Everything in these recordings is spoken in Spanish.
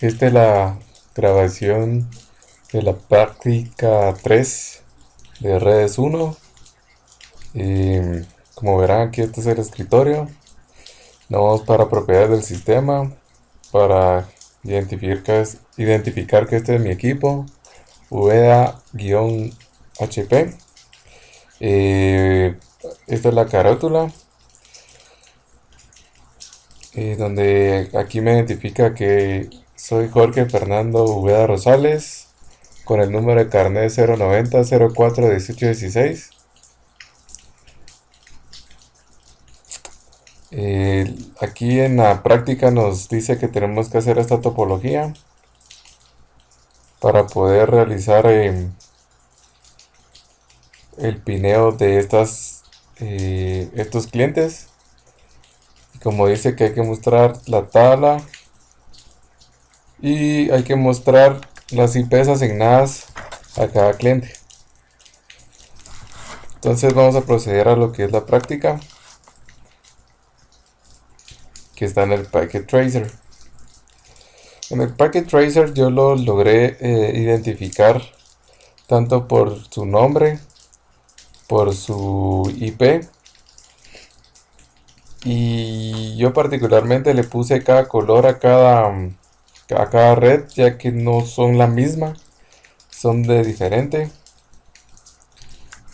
Esta es la grabación de la práctica 3 de redes 1. Como verán, aquí este es el escritorio. Vamos para propiedades del sistema, para identificar que este es mi equipo, VA-HP. Esta es la carátula, donde aquí me identifica que soy Jorge Fernando Uveda Rosales, con el número de carnet 090 04 18 16. Aquí en la práctica nos dice que tenemos que hacer esta topología para poder realizar el pineo de estos clientes. Y como dice que hay que mostrar la tabla y hay que mostrar las IPs asignadas a cada cliente. Entonces vamos a proceder a lo que es la práctica, que está en el Packet Tracer. En el Packet Tracer yo lo logré identificar tanto por su nombre, por su IP, y yo particularmente le puse cada color a cada red, ya que no son la misma, son de diferente.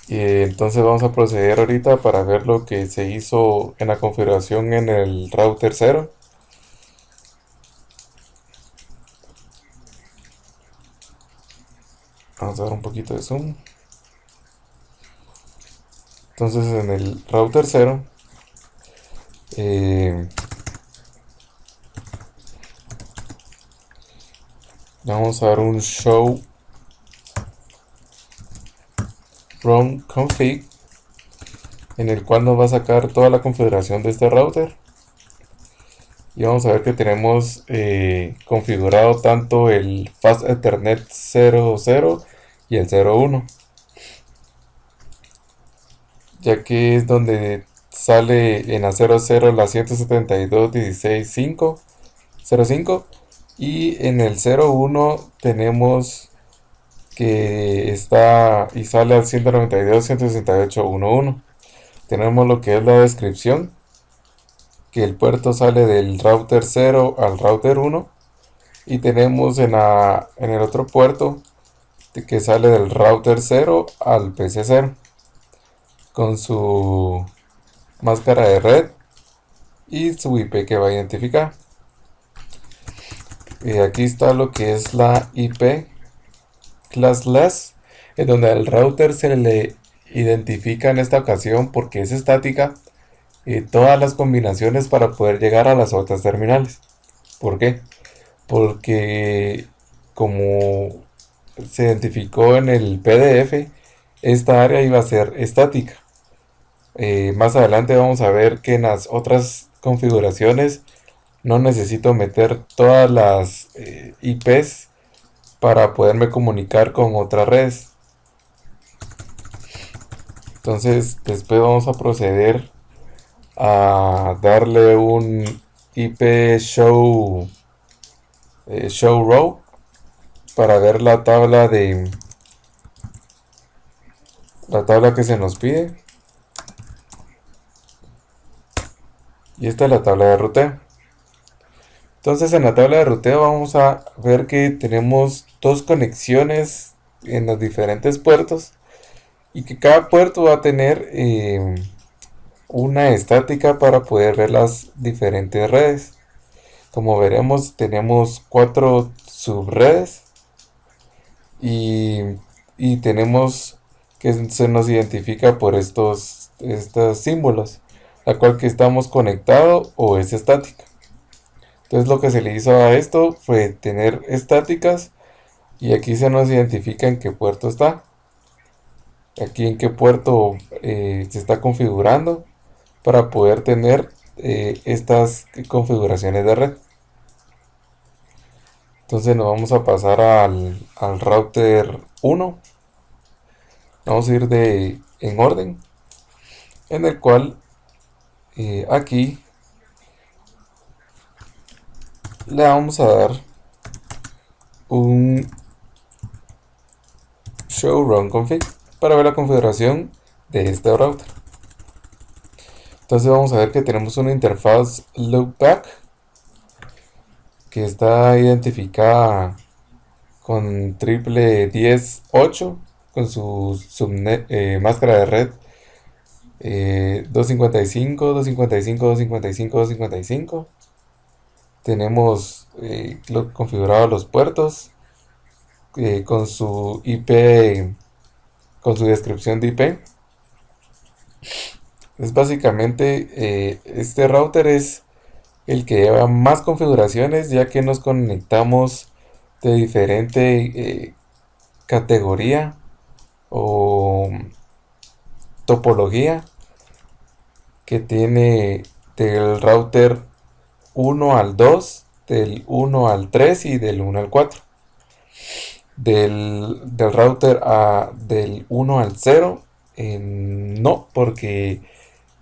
Y entonces vamos a proceder ahorita para ver lo que se hizo en la configuración en el router 0. Vamos a dar un poquito de zoom. Entonces en el router 0 vamos a dar un show run config, en el cual nos va a sacar toda la configuración de este router. Y vamos a ver que tenemos configurado tanto el Fast Ethernet 00 y el 01, ya que es donde sale en la 00 la 172.16.5.05, y en el 01 tenemos que está y sale al 192.168.11. Tenemos lo que es la descripción, que el puerto sale del router 0 al router 1, y tenemos en el otro puerto que sale del router 0 al PC 0 con su máscara de red y su IP que va a identificar. Y aquí está lo que es la IP classless, en donde al router se le identifica en esta ocasión, porque es estática, todas las combinaciones para poder llegar a las otras terminales. ¿Por qué? Porque como se identificó en el PDF, esta área iba a ser estática. Más adelante vamos a ver que en las otras configuraciones no necesito meter todas las IPs para poderme comunicar con otras redes. Entonces después vamos a proceder a darle un IP show row para ver la tabla que se nos pide. Y esta es la tabla de ruteo. Entonces en la tabla de ruteo vamos a ver que tenemos dos conexiones en los diferentes puertos, y que cada puerto va a tener una estática para poder ver las diferentes redes. Como veremos, tenemos 4 subredes, y tenemos que se nos identifica por estos símbolos, la cual que estamos conectado o es estática. Entonces lo que se le hizo a esto fue tener estáticas, y aquí se nos identifica en qué puerto está, aquí en qué puerto se está configurando, para poder tener estas configuraciones de red. Entonces nos vamos a pasar al router 1. Vamos a ir en orden, en el cual aquí le vamos a dar un show run config para ver la configuración de este router. Entonces vamos a ver que tenemos una interfaz loopback que está identificada con triple 10.8 con su máscara de red 255, 255, 255, 255. Tenemos configurados los puertos con su IP, con su descripción de IP. Es básicamente este router es el que lleva más configuraciones, ya que nos conectamos de diferente categoría o topología, que tiene del router 1 al 2, del 1 al 3 y del 1 al 4. Del router del 1 al 0, no, porque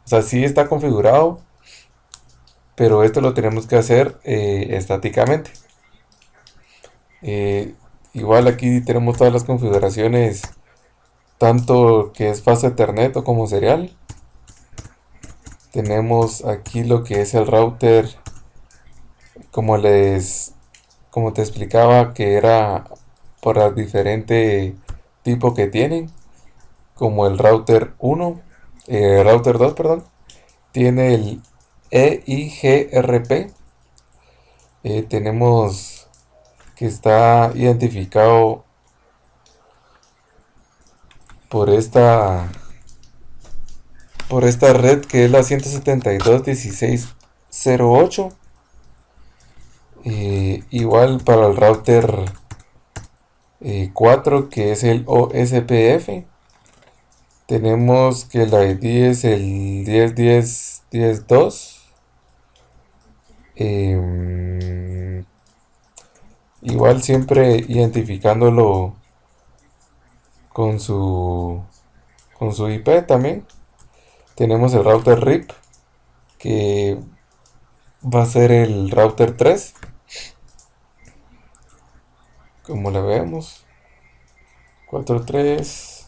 o sea, sí está configurado, pero esto lo tenemos que hacer estáticamente. Igual aquí tenemos todas las configuraciones, tanto que es fase Ethernet o como serial. Tenemos aquí lo que es el router, como te explicaba, que era por el diferente tipo que tienen, como el router 1, router 2, perdón, tiene el EIGRP. Tenemos que está identificado por esta red, que es la 172.16.08. Igual para el router 4, que es el OSPF, tenemos que el ID es el 10.10.10.2. Igual siempre identificándolo con su IP también. Tenemos el router RIP, que va a ser el router 3, como lo vemos, 4.3.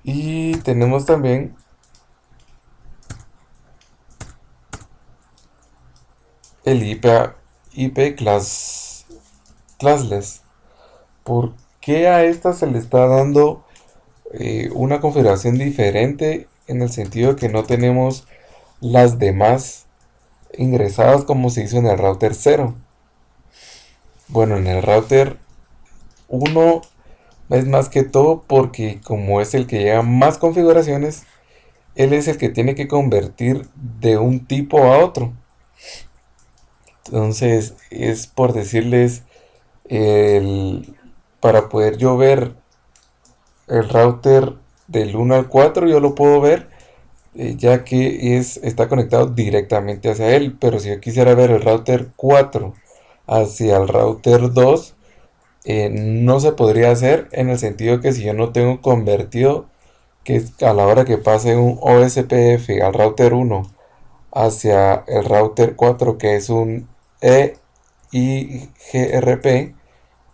Y tenemos también el IP classless. ¿Por qué a esta se le está dando una configuración diferente, en el sentido de que no tenemos las demás ingresadas como se hizo en el router 0? Bueno, en el router 1 es más que todo porque, como es el que lleva más configuraciones, él es el que tiene que convertir de un tipo a otro. Entonces es por decirles, para poder yo ver el router del 1 al 4, yo lo puedo ver, ya que está conectado directamente hacia él. Pero si yo quisiera ver el router 4 hacia el router 2, no se podría hacer, en el sentido que si yo no tengo convertido, que a la hora que pase un OSPF al router 1 hacia el router 4, que es un EIGRP,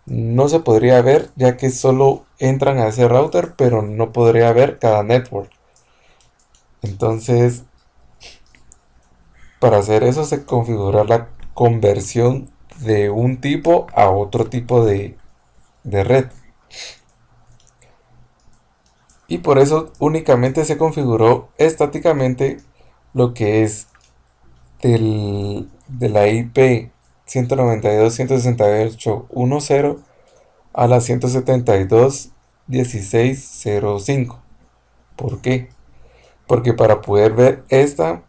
no se podría ver, ya que solo entran a ese router, pero no podría ver cada network. Entonces, para hacer eso se configura la conversión de un tipo a otro tipo de red. Y por eso únicamente se configuró estáticamente lo que es de la IP 192.168.1.0 a la 172.16.0.5. ¿Por qué? Porque para poder ver esta,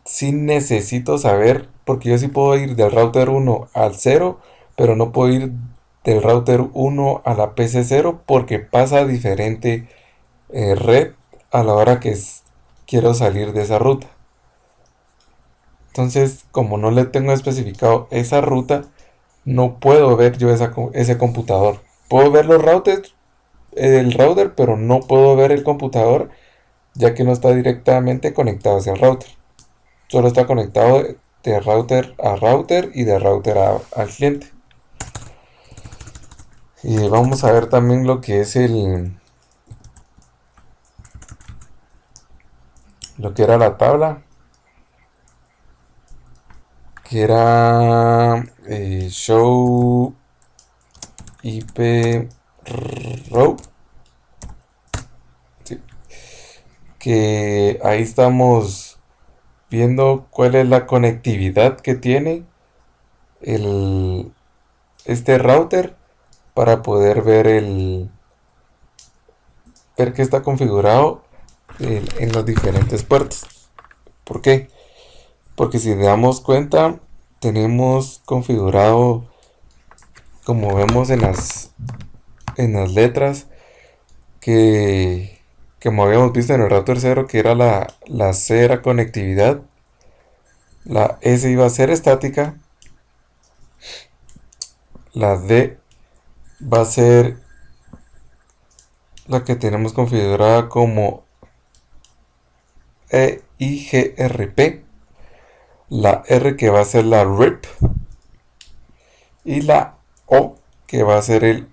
sí necesito saber, porque yo sí puedo ir del router 1 al 0, pero no puedo ir del router 1 a la PC 0, porque pasa diferente red a la hora que quiero salir de esa ruta. Entonces, como no le tengo especificado esa ruta, no puedo ver yo ese computador. Puedo ver los routers, el router, pero no puedo ver el computador, ya que no está directamente conectado hacia el router. Solo está conectado de router a router y de router al cliente. Y vamos a ver también lo que es lo que era la tabla, que era show IP row, sí, que ahí estamos viendo cuál es la conectividad que tiene el, este router para poder ver que está configurado en los diferentes puertos. ¿Por qué? Porque si nos damos cuenta, tenemos configurado, como vemos en las letras, que como habíamos visto en el router 0, que era la C era conectividad, la S iba a ser estática, la D va a ser la que tenemos configurada como EIGRP, la R que va a ser la RIP y la O que va a ser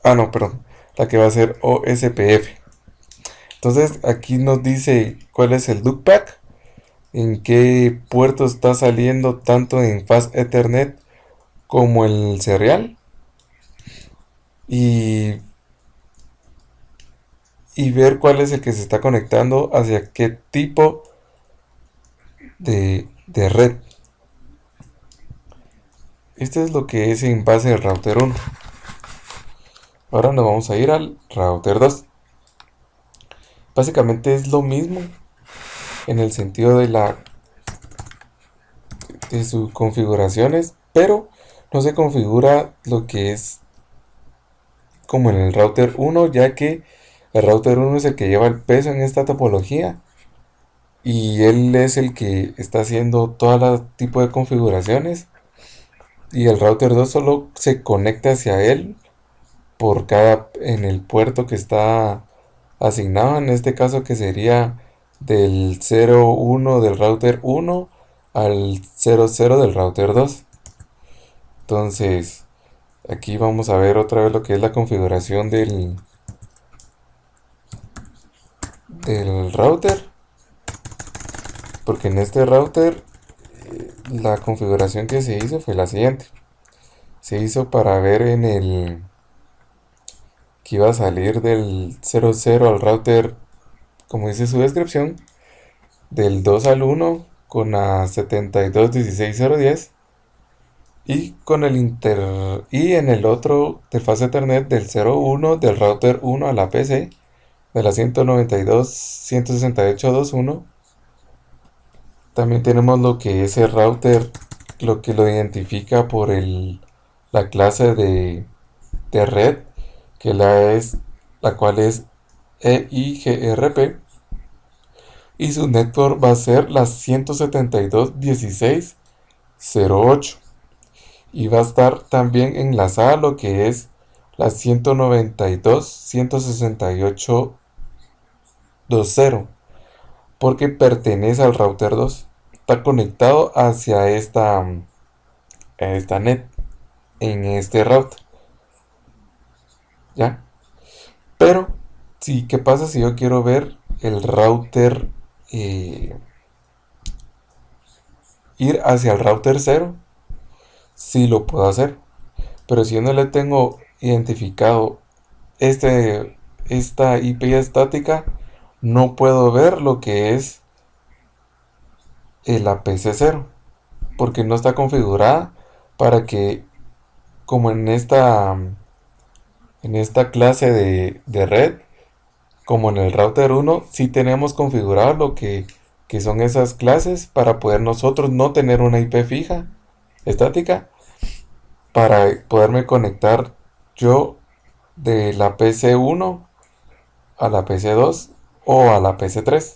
no, perdón, la que va a ser OSPF. Entonces aquí nos dice cuál es el loopback, en qué puerto está saliendo tanto en Fast Ethernet como el serial, y, y ver cuál es el que se está conectando hacia qué tipo de red. Esto es lo que es en base al router 1. Ahora nos vamos a ir al router 2. Básicamente es lo mismo en el sentido de sus configuraciones, pero no se configura lo que es como en el router 1, ya que el router 1 es el que lleva el peso en esta topología y él es el que está haciendo todo tipo de configuraciones, y el router 2 solo se conecta hacia él en el puerto que está asignado, en este caso que sería del 01 del router 1 al 00 del router 2. Entonces aquí vamos a ver otra vez lo que es la configuración del router, porque en este router la configuración que se hizo fue la siguiente. Se hizo para ver en el que iba a salir del 00 al router, como dice su descripción, del 2 al 1 con la 72.16.0.10, y con y en el otro de fase Ethernet del 01 del router 1 a la PC de la 192.168.2.1. También tenemos lo que es el router, lo que lo identifica por la clase de red, que la cual es EIGRP, y su network va a ser la 172.16.0.8, y va a estar también enlazada a lo que es la 192.168.2.0, porque pertenece al router 2. Está conectado hacia esta net en este router, ¿ya? Pero, sí, ¿qué pasa si yo quiero ver el router, ir hacia el router 0? Sí lo puedo hacer, pero si yo no le tengo identificado esta IP estática, no puedo ver lo que es el APC 0, porque no está configurada para que, como en esta clase de red, como en el router 1, sí tenemos configurado lo que son esas clases para poder nosotros no tener una IP fija, estática, para poderme conectar yo de la PC1 a la PC2 o a la PC3.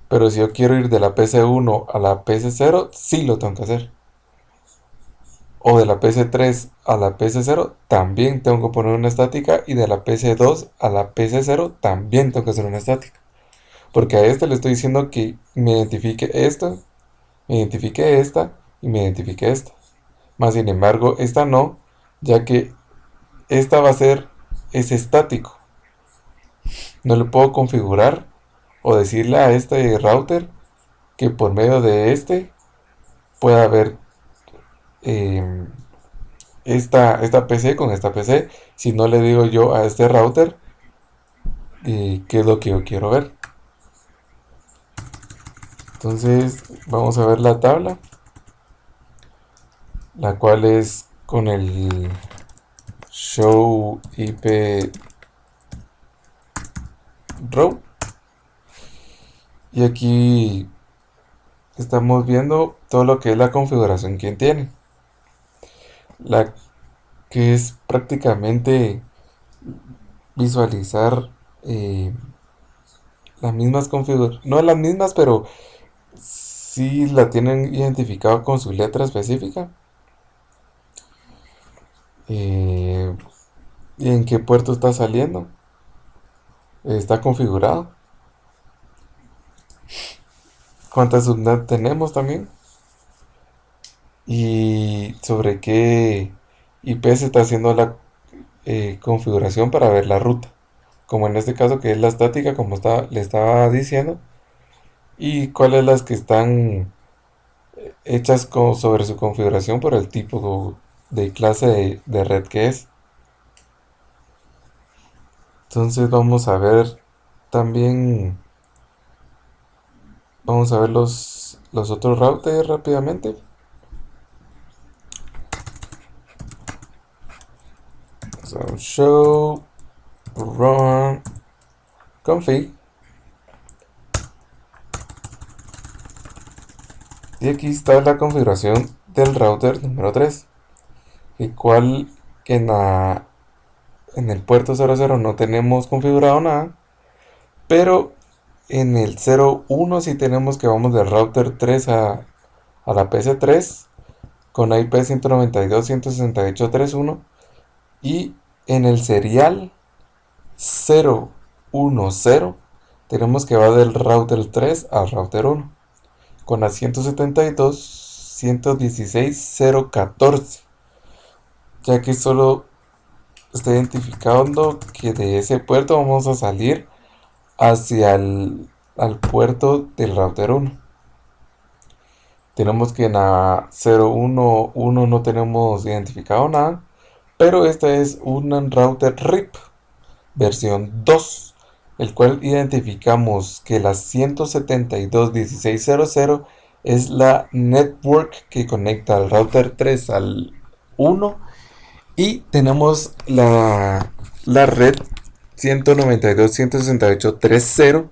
Pero si yo quiero ir de la PC1 a la PC0, sí lo tengo que hacer. O de la PC3 a la PC0, también tengo que poner una estática. Y de la PC2 a la PC0, también tengo que hacer una estática. Porque a este le estoy diciendo que me identifique esto, me identifique esta y me identifique esta. Más sin embargo, esta no, ya que esta va a ser, es estático. No le puedo configurar o decirle a este router que por medio de este pueda ver eh, esta PC con esta PC, si no le digo yo a este router qué es lo que yo quiero ver. Entonces vamos a ver la tabla, la cual es con el show IP row, y aquí estamos viendo todo lo que es la configuración que tiene, la que es prácticamente visualizar las mismas configuraciones, no las mismas, pero sí la tienen identificado con su letra específica. Y en qué puerto está saliendo, está configurado, cuántas subnet tenemos también, y sobre qué IP se está haciendo la configuración para ver la ruta, como en este caso que es la estática, como le estaba diciendo, y cuáles las que están hechas sobre su configuración por el tipo de clase de red que es. Entonces también vamos a ver los otros routers rápidamente. So, show run config, y aquí está la configuración del router número 3, el cual en el puerto 00 no tenemos configurado nada, pero en el 01 sí tenemos que vamos del router 3 a la PC3 con IP 192.168.3.1, y en el serial 010 tenemos que va del router 3 al router 1 con la 172.116.014, ya que solo está identificando que de ese puerto vamos a salir hacia al puerto del router 1. Tenemos que en la 011 no tenemos identificado nada, pero este es un router RIP versión 2, el cual identificamos que la 172.16.00 es la network que conecta al router 3 al 1, y tenemos la red 192.168.3.0,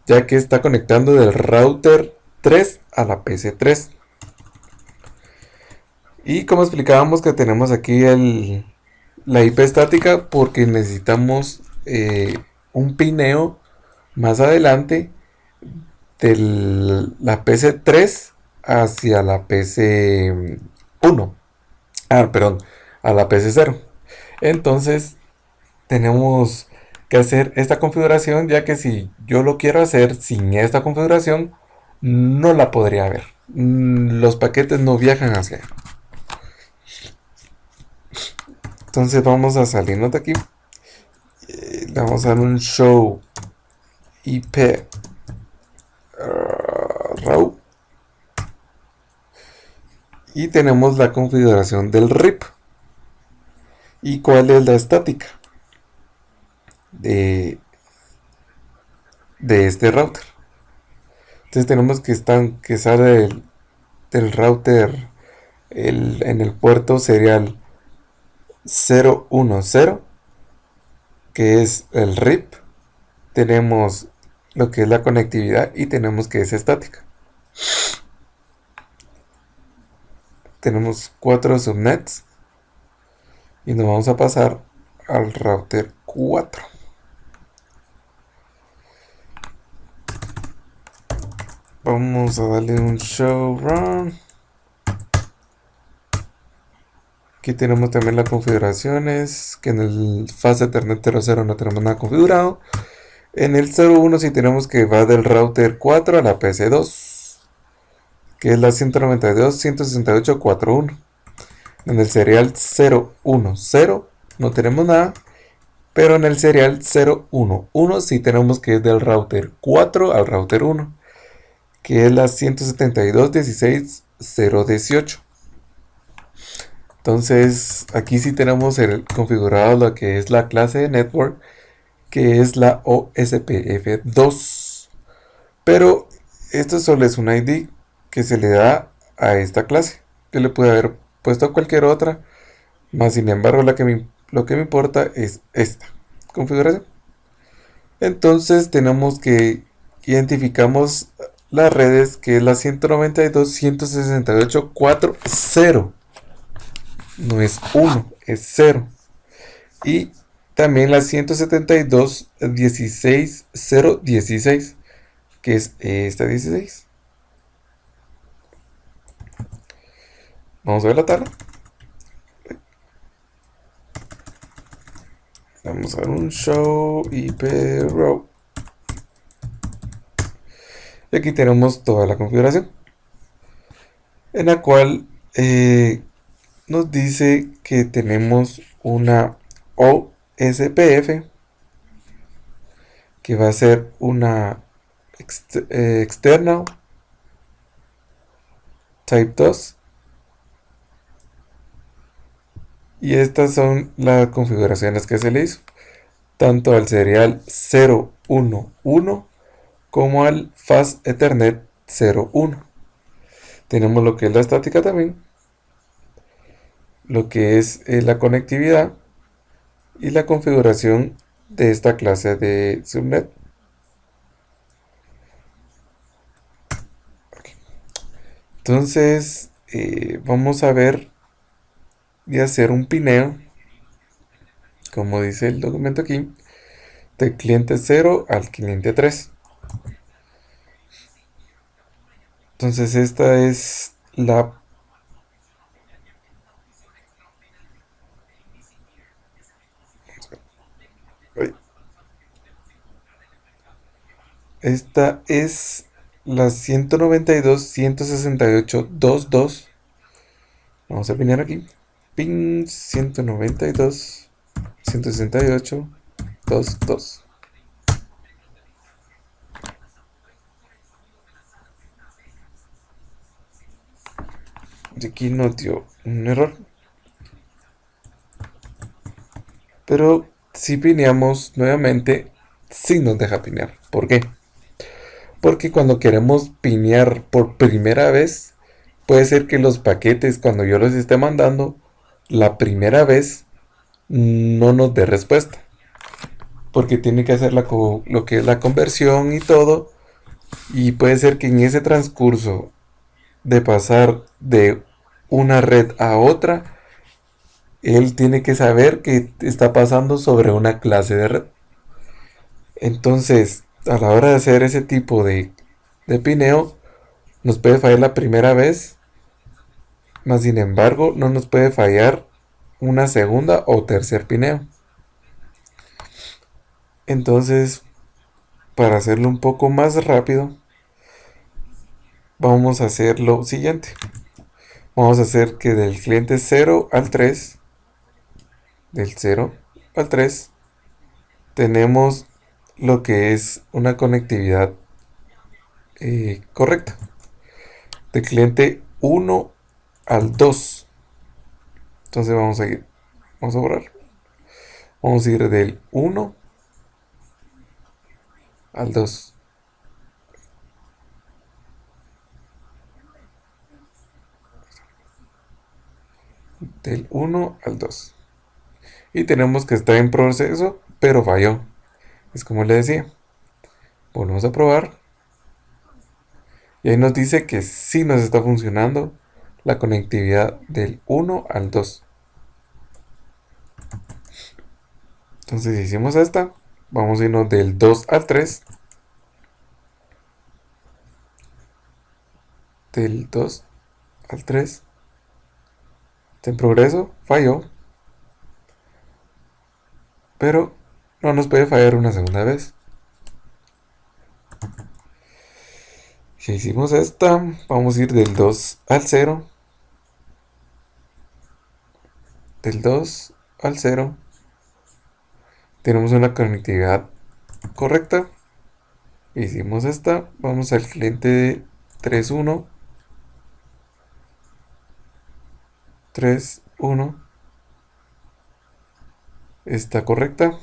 ya que está conectando del router 3 a la PC3. Y como explicábamos que tenemos aquí la IP estática porque necesitamos un pineo más adelante de la PC3 hacia la PC1. Perdón, a la PC0. Entonces tenemos que hacer esta configuración, ya que si yo lo quiero hacer sin esta configuración no la podría ver. Los paquetes no viajan hacia. Entonces vamos a salirnos de aquí. Le vamos a dar un show IP row. Y tenemos la configuración del RIP. ¿Y cuál es la estática de este router? Entonces tenemos que sale del router en el puerto serial 010, que es el RIP. Tenemos lo que es la conectividad y tenemos que es estática. Tenemos 4 subnets y nos vamos a pasar al router 4. Vamos a darle un show run. Aquí tenemos también las configuraciones, que en el fast Ethernet 00 no tenemos nada configurado. En el 01 sí tenemos que va del router 4 a la PC2, que es la 192.168.4.1. En el serial 010 no tenemos nada. Pero en el serial 011 sí tenemos que es del router 4 al router 1, que es la 172.16.0.18. Entonces aquí sí tenemos configurado lo que es la clase de network, que es la OSPF2. Pero esto solo es un ID que se le da a esta clase. Yo le pude haber puesto cualquier otra, más sin embargo lo que me importa es esta configuración. Entonces tenemos que identificamos las redes, que es la 192.168.4.0. No es 1, es 0. Y también la 172.16.0.16, que es esta 16. Vamos a ver la tabla. Vamos a ver un show IP row. Y aquí tenemos toda la configuración, en la cual nos dice que tenemos una OSPF, que va a ser una external type 2, y estas son las configuraciones que se le hizo tanto al serial 011 como al Fast Ethernet 01. Tenemos lo que es la estática también, lo que es la conectividad y la configuración de esta clase de subnet. Entonces vamos a ver de hacer un pineo, como dice el documento aquí, del cliente 0 al cliente 3. Entonces esta es la esta es la 192.168.2.2. Vamos a pinear aquí. Pin 192.168.2.2. Y aquí nos dio un error. Pero si pineamos nuevamente, sí nos deja pinear. ¿Por qué? Porque cuando queremos pinear por primera vez, puede ser que los paquetes, cuando yo los esté mandando, la primera vez no nos dé respuesta. Porque tiene que hacer lo que es la conversión y todo. Y puede ser que en ese transcurso de pasar de una red a otra, él tiene que saber que está pasando sobre una clase de red. Entonces, a la hora de hacer ese tipo de pineo, nos puede fallar la primera vez, más sin embargo, no nos puede fallar una segunda o tercer pineo. Entonces, para hacerlo un poco más rápido, vamos a hacer lo siguiente. Vamos a hacer que del cliente 0 al 3, del 0 al 3, tenemos lo que es una conectividad correcta. Del cliente 1 al 2. Entonces vamos a borrar. Vamos a ir del 1 al 2. Del 1 al 2. Y tenemos que está en proceso, pero falló. Es como le decía. Volvemos a probar. Y ahí nos dice que sí nos está funcionando la conectividad del 1 al 2. Entonces hicimos esta. Vamos a irnos del 2 al 3. Del 2 al 3. Está en progreso. Falló. Pero no nos puede fallar una segunda vez. Si hicimos esta, vamos a ir del 2 al 0. del 2 al 0 tenemos una conectividad correcta. Hicimos esta, vamos al cliente de 3.1, 3.1, está correcta.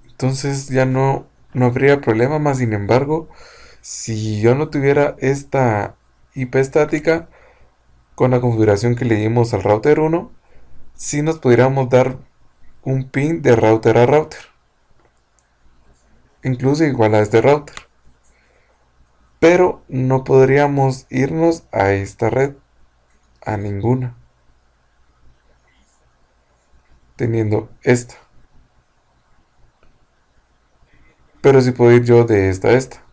Entonces ya no habría problema, más sin embargo, si yo no tuviera esta IP estática, con la configuración que le dimos al router 1, sí nos pudiéramos dar un pin de router a router, incluso igual a este router. Pero no podríamos irnos a esta red, a ninguna, teniendo esta. Pero sí puedo ir yo de esta a esta,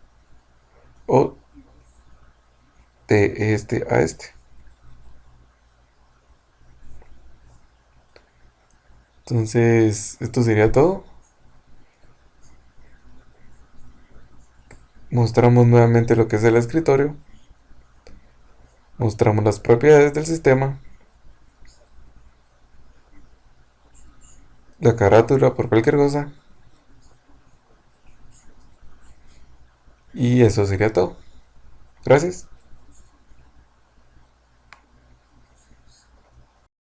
o de este a este. Entonces, esto sería todo. Mostramos nuevamente lo que es el escritorio. Mostramos las propiedades del sistema. La carátula por cualquier cosa. Y eso sería todo. Gracias.